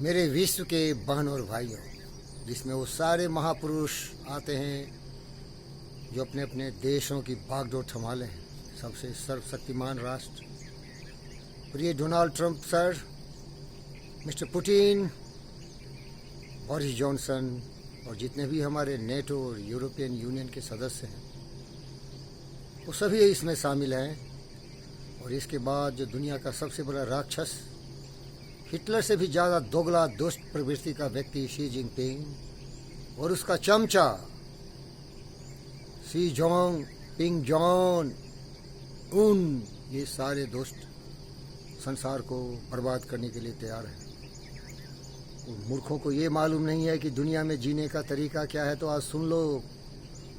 मेरे विश्व के बहन और भाइयों, जिसमें वो सारे महापुरुष आते हैं जो अपने अपने देशों की बागडोर संभाले हैं, सबसे सर्वशक्तिमान राष्ट्र, प्रिय Donald Trump sir, mister Putin, Boris Johnson और जितने भी हमारे नेटो और यूरोपियन यूनियन के सदस्य हैं, वो सभी इसमें शामिल हैं। और इसके बाद जो दुनिया का सबसे बड़ा राक्षस, हिटलर से भी ज़्यादा दोगला दुष्ट प्रवृत्ति का व्यक्ति शी जिनपिंग और उसका चमचा शी जोंग पिंग जॉन उन, ये सारे दुष्ट संसार को बर्बाद करने के लिए तैयार हैं। उन मूर्खों को ये मालूम नहीं है कि दुनिया में जीने का तरीका क्या है। तो आज सुन लो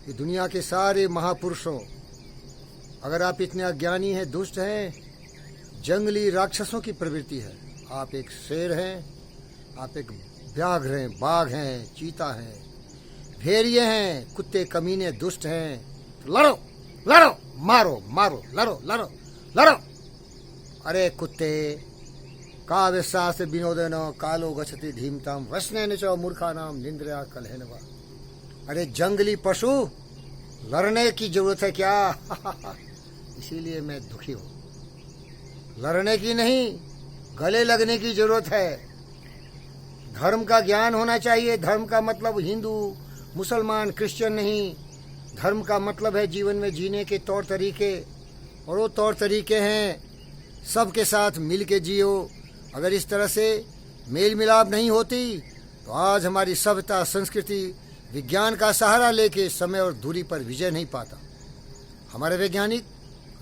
कि दुनिया के सारे महापुरुषों, अगर आप इतने अज्ञानी हैं, दुष्ट हैं, जंगली राक्षसों की प्रवृत्ति है, आप एक शेर हैं, आप एक व्याघ्र हैं, बाघ हैं, चीता हैं, भेड़िए हैं, कुत्ते कमीने दुष्ट हैं, तो लड़ो लड़ो, मारो मारो, लड़ो लड़ो लड़ो। अरे कुत्ते, का विश्वास विनोदन कालो गच्छति धीमताम वसने च मूर्खानाम निंद्रया कलहनवा। अरे जंगली पशु, लड़ने की जरूरत है क्या? इसीलिए मैं दुखी हूं। लड़ने की नहीं, गले लगने की जरूरत है। धर्म का ज्ञान होना चाहिए। धर्म का मतलब हिंदू मुसलमान क्रिश्चियन नहीं, धर्म का मतलब है जीवन में जीने के तौर तरीके, और वो तौर तरीके हैं सबके साथ मिल के जियो। अगर इस तरह से मेल मिलाप नहीं होती तो आज हमारी सभ्यता संस्कृति विज्ञान का सहारा लेके समय और दूरी पर विजय नहीं पाता। हमारे वैज्ञानिक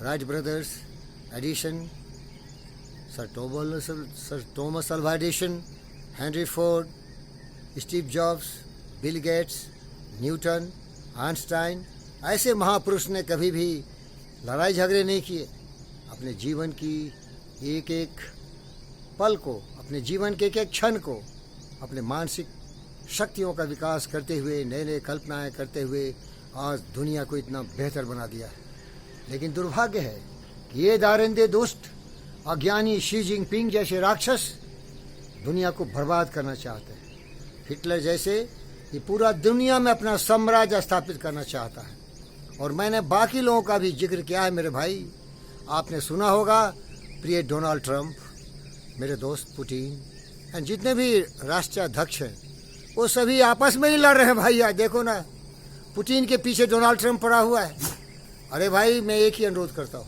Wright brothers Edison, sir Thomas Alva Edison, Henry Ford, Steve jobs, Bill Gates, Newton, Einstein, ऐसे महापुरुष ने कभी भी लड़ाई झगड़े नहीं किए। अपने जीवन की एक एक पल को, अपने जीवन के एक एक क्षण को अपने मानसिक शक्तियों का विकास करते हुए, नए नए कल्पनाएं करते हुए आज दुनिया को इतना बेहतर बना दिया है। लेकिन दुर्भाग्य है कि ये दारिंदे दुष्ट अज्ञानी शी जिनपिंग जैसे राक्षस दुनिया को बर्बाद करना चाहते हैं। हिटलर जैसे ये पूरा दुनिया में अपना साम्राज्य स्थापित करना चाहता है। और मैंने बाकी लोगों का भी जिक्र किया है मेरे भाई। आपने सुना होगा प्रिय डोनाल्ड ट्रंप, मेरे दोस्त पुतिन और जितने भी राष्ट्राध्यक्ष हैं, वो सभी आपस में ही लड़ रहे हैं भाई। यार देखो ना, पुतिन के पीछे डोनाल्ड ट्रंप पड़ा हुआ है। अरे भाई, मैं एक ही अनुरोध करता हूँ,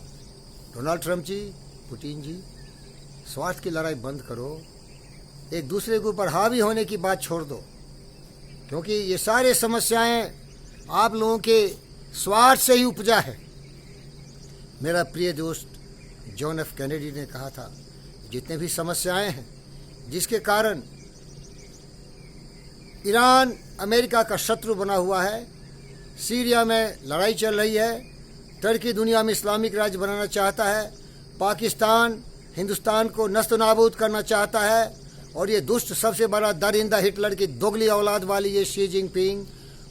डोनाल्ड ट्रंप जी, पुतिन जी, स्वार्थ की लड़ाई बंद करो। एक दूसरे के ऊपर हावी होने की बात छोड़ दो, क्योंकि ये सारे समस्याएं आप लोगों के स्वार्थ से ही उपजा है। मेरा प्रिय दोस्त जॉन एफ कैनेडी ने कहा था, जितने भी समस्याएं हैं जिसके कारण ईरान अमेरिका का शत्रु बना हुआ है, सीरिया में लड़ाई चल रही है, टर्की दुनिया में इस्लामिक राज्य बनाना चाहता है, पाकिस्तान हिंदुस्तान को नस्त नाबूद करना चाहता है, और ये दुष्ट सबसे बड़ा दरिंदा हिटलर की दोगली औलाद वाली ये शी जिनपिंग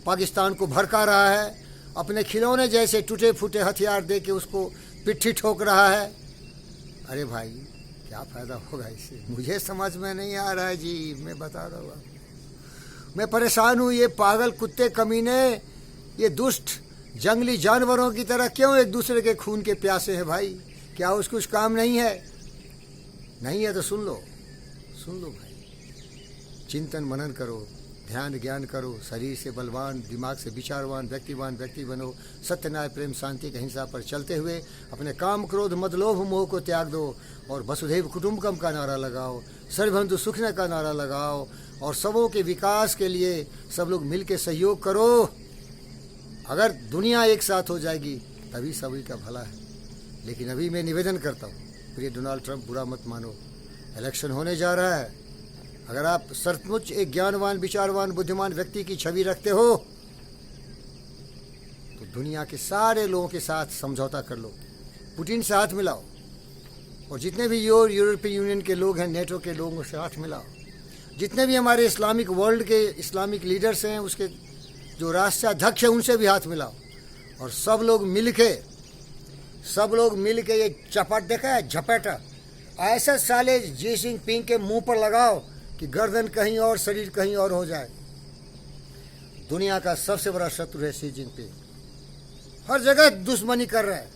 पाकिस्तान को भड़का रहा है। अपने खिलौने जैसे टूटे फूटे हथियार दे के उसको पिट्ठी ठोक रहा है। अरे भाई, क्या फायदा होगा इससे? मुझे समझ में नहीं आ रहा है जी, मैं बता रहा हूँ। मैं परेशान हूँ। ये पागल कुत्ते कमीने, ये दुष्ट जंगली जानवरों की तरह क्यों एक दूसरे के खून के प्यासे हैं भाई? क्या उसको कुछ काम नहीं है? नहीं है तो सुन लो, सुन लो भाई। चिंतन मनन करो, ध्यान ज्ञान करो, शरीर से बलवान, दिमाग से विचारवान व्यक्ति बनो। सत्य न्याय प्रेम शांति अहिंसा पर चलते हुए अपने काम क्रोध मद लोभ मोह को त्याग दो और वसुधैव कुटुंबकम का नारा लगाओ, सर्वबंधु सुखने का नारा लगाओ, और सबों के विकास के लिए सब लोग मिल के सहयोग करो। अगर दुनिया एक साथ हो जाएगी तभी सभी का भला है। लेकिन अभी मैं निवेदन करता हूँ, प्रिय डोनाल्ड ट्रंप, बुरा मत मानो, इलेक्शन होने जा रहा है। अगर आप सचमुच एक ज्ञानवान, विचारवान, बुद्धिमान व्यक्ति की छवि रखते हो तो दुनिया के सारे लोगों के साथ समझौता कर लो, पुतिन से हाथ मिलाओ, और जितने भी यूरोपियन यूनियन के लोग हैं, नेटो के लोगों से हाथ मिलाओ, जितने भी हमारे इस्लामिक वर्ल्ड के इस्लामिक लीडर्स हैं, उसके जो राष्ट्राध्यक्ष हैं, उनसे भी हाथ मिलाओ, और सब लोग मिल के ये चपट देखा है, झपेटा ऐसा साले जी जिनपिंग के मुंह पर लगाओ कि गर्दन कहीं और शरीर कहीं और हो जाए। दुनिया का सबसे बड़ा शत्रु है शी जिनपिंग। हर जगह दुश्मनी कर रहा है।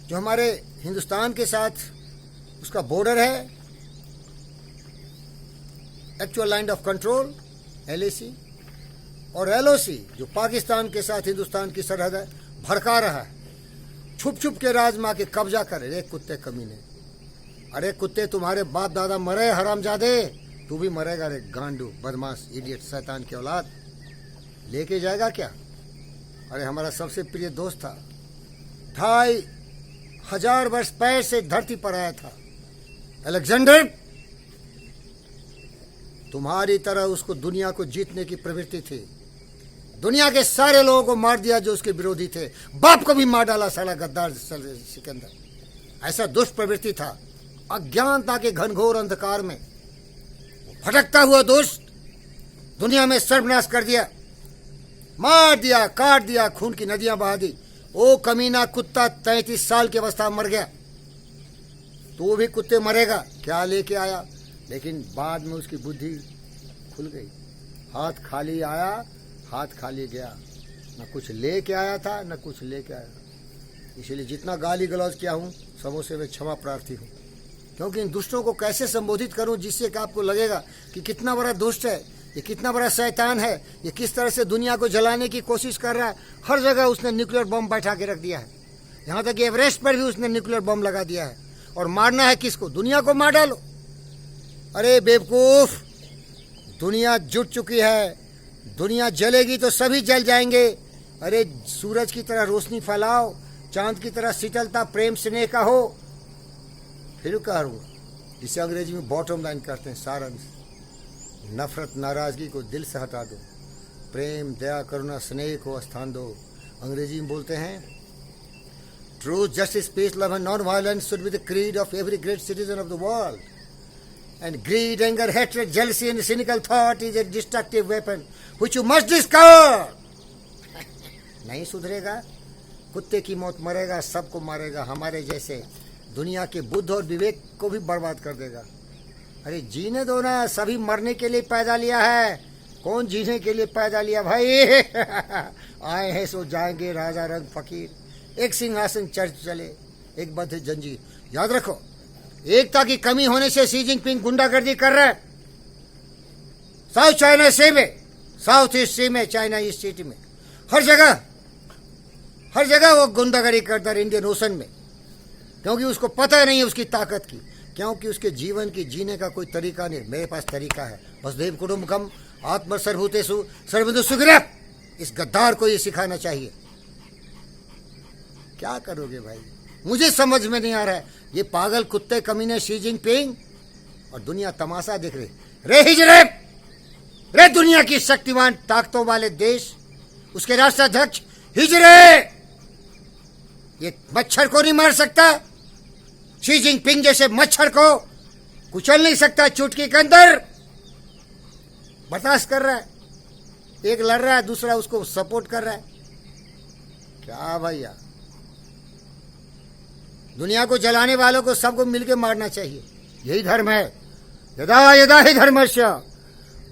जो हमारे हिंदुस्तान के साथ उसका बॉर्डर है, actual line of control LAC, और LOC जो पाकिस्तान के साथ हिंदुस्तान की सरहद है, भड़का रहा है। छुप छुप के राजमा के कब्जा करे। रे कुत्ते कमीने, अरे कुत्ते तुम्हारे बाप दादा मरे हरामजादे, तू भी मरेगा रे गांडू, बदमाश, इडियट, शैतान की औलाद। लेके जाएगा क्या? अरे हमारा सबसे प्रिय दोस्त था, 2500 वर्ष पैर से धरती पर आया था, अलेक्जेंडर। तुम्हारी तरह उसको दुनिया को जीतने की प्रवृत्ति थी। दुनिया के सारे लोगों को मार दिया जो उसके विरोधी थे। बाप को भी मार डाला साला गद्दार सिकंदर। ऐसा दुष्ट प्रवृत्ति था। अज्ञानता के घनघोर अंधकार में भटकता हुआ दुष्ट दुनिया में सर्वनाश कर दिया, मार दिया, काट दिया, खून की नदियां बहा दी। ओ कमीना कुत्ता 33 साल की अवस्था में मर गया। तू भी कुत्ते मरेगा। क्या लेके आया? लेकिन बाद में उसकी बुद्धि खुल गई। हाथ खाली आया, हाथ खाली गया। न कुछ लेके आया था, न कुछ लेके आया। इसलिए जितना गाली गलौज किया हूं, सबों से मैं क्षमा प्रार्थी हूं। क्योंकि इन दुष्टों को कैसे संबोधित करूं जिससे कि आपको लगेगा कि कितना बड़ा दुष्ट है, ये कितना बड़ा शैतान है, ये किस तरह से दुनिया को जलाने की कोशिश कर रहा है। हर जगह उसने न्यूक्लियर बम बैठा के रख दिया है। यहाँ तक कि एवरेस्ट पर भी उसने न्यूक्लियर बम लगा दिया है। और मारना है किसको? दुनिया को मार डालो। अरे बेवकूफ, दुनिया जुट चुकी है। दुनिया जलेगी तो सभी जल जाएंगे। अरे सूरज की तरह रोशनी फैलाओ, चांद की तरह शीतलता प्रेम स्नेह का हो। फिर करूँगा, इसे अंग्रेजी में बॉटम लाइन करते हैं, सारांश। नफरत नाराजगी को दिल से हटा दो, प्रेम दया करुणा स्नेह को स्थान दो। अंग्रेजी में बोलते हैं, truth justice piece love and non violence should be the creed of every great citizen of the world. And greed, anger, hatred, jealousy and cynical thought is a destructive weapon which you must discard. नहीं सुधरेगा, कुत्ते की मौत मरेगा, सबको मारेगा। हमारे जैसे दुनिया के बुद्ध और विवेक को भी बर्बाद कर देगा। अरे जीने दो ना, सभी मरने के लिए पैदा लिया है। कौन जीने के लिए पैदा लिया भाई? आए हैं सो जाएंगे, राजा रंग फकीर। एक सिंहासन चर्च चले, एक बद्ध जंजीर। याद रखो, एकता की कमी होने से शी जिनपिंग गुंडागर्दी कर रहा है। साउथ चाइना सी में, साउथ ईस्ट सी में, चाइना ईस्ट सिटी में, हर जगह वो गुंडागर्दी करता है इंडियन ओशन में। क्योंकि उसको पता नहीं है उसकी ताकत की, क्योंकि उसके जीवन की जीने का कोई तरीका नहीं। मेरे पास तरीका है। वसुधैव कुटुंबकम आत्म सर्वभूतेषु सर्वबंधु सुखिनः। इस गद्दार को ये सिखाना चाहिए। क्या करोगे भाई? मुझे समझ में नहीं आ रहा है। ये पागल कुत्ते कमीने शी जिनपिंग और दुनिया तमाशा देख रहे। रे हिजड़े, रे दुनिया की शक्तिमान ताकतों वाले देश, उसके राष्ट्राध्यक्ष हिजड़े, ये मच्छर को नहीं मार सकता। शी जिनपिंग जैसे मच्छर को कुचल नहीं सकता चुटकी के अंदर। बर्दाश्त कर रहा है। एक लड़ रहा है, दूसरा उसको सपोर्ट कर रहा है। क्या भैया, दुनिया को जलाने वालों को सबको मिलकर मारना चाहिए। यही धर्म है। यदा यदा ही धर्मस्य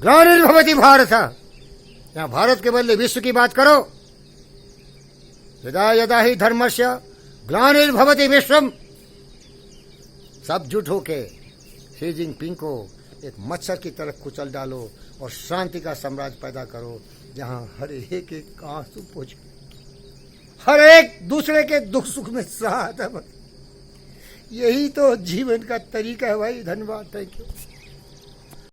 ग्लानिर्भवति भारत। यहाँ भारत के बदले विश्व की बात करो। यदा यदा ही धर्मस्य ग्लानिर्भवति विश्वम। सब जुट होके शी जिनपिंग को एक मच्छर की तरफ कुचल डालो और शांति का साम्राज्य पैदा करो, जहां हर एक एक आंसू पोंछ, हर एक दूसरे के दुख सुख में साथ है। यही तो जीवन का तरीका है भाई। धन्यवाद, थैंक यू।